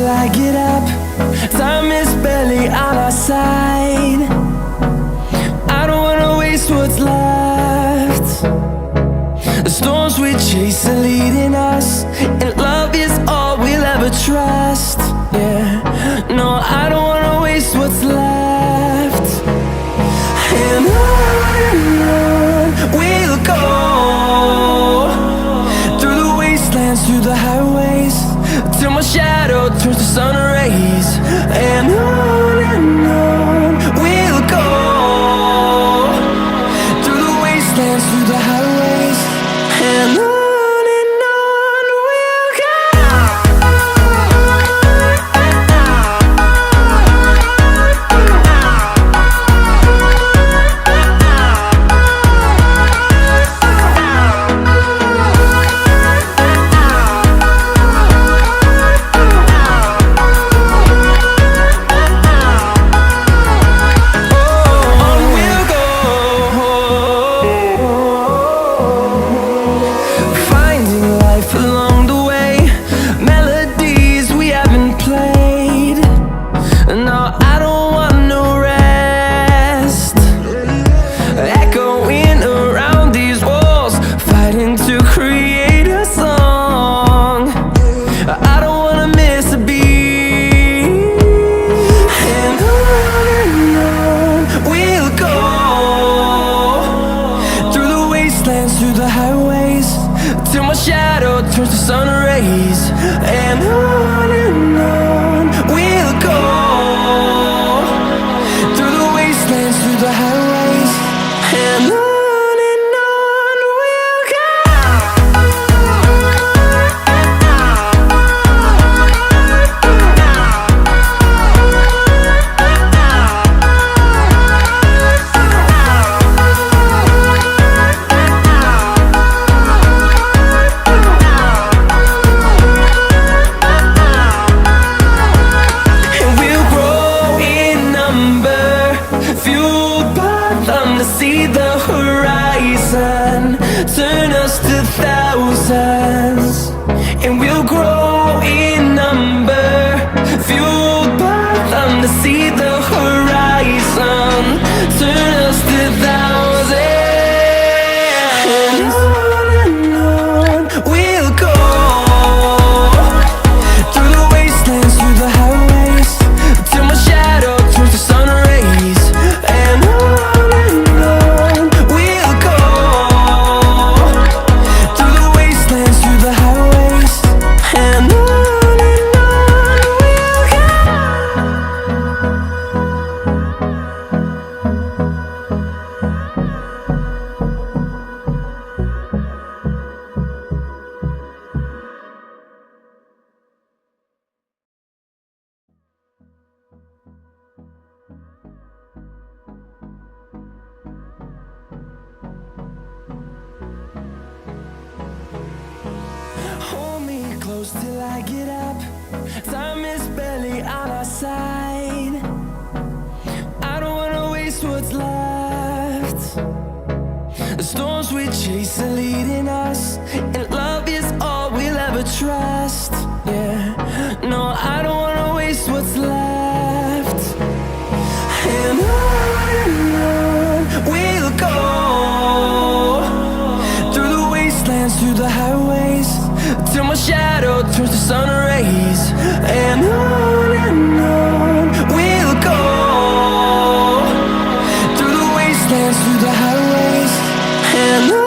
I get up. Time is barely on our side. I don't wanna waste what's left. The storms we chase are leading us, and love is all we'll ever trust. Yeah, no, I don't wanna waste what's left. And on we'll go, through the wastelands, through the highways, till my shadow turns to sun rays. And on we'll go, through the wastelands, through the highways, and on we'll go. Through the highways, till my shadow turns to sun rays. And on we'll go, through the wastelands, through the highways, and on we'll go. See the horizon, turn us to thousands, and we'll grow in number, fueled by them. To see the horizon, turn us to thousands, and on we'll go, through the wastelands, through the highways, till my shadow turns to sun rays. And hold me close till I get up. Time is barely on our side. I don't wanna waste what's left. The storms we chase are leading us, and love is all we'll ever trust. Yeah, no, I don't wanna waste what's left. And on we'll go, through the wastelands, through the highways, till my shadow turns to sun rays. And on we'll go, through the wastelands, through the highways, and on.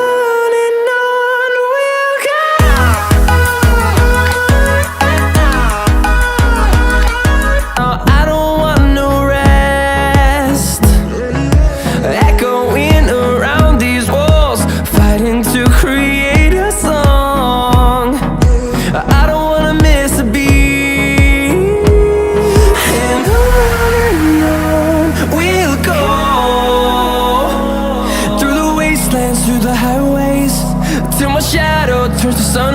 Through the highways, till my shadow turns to sun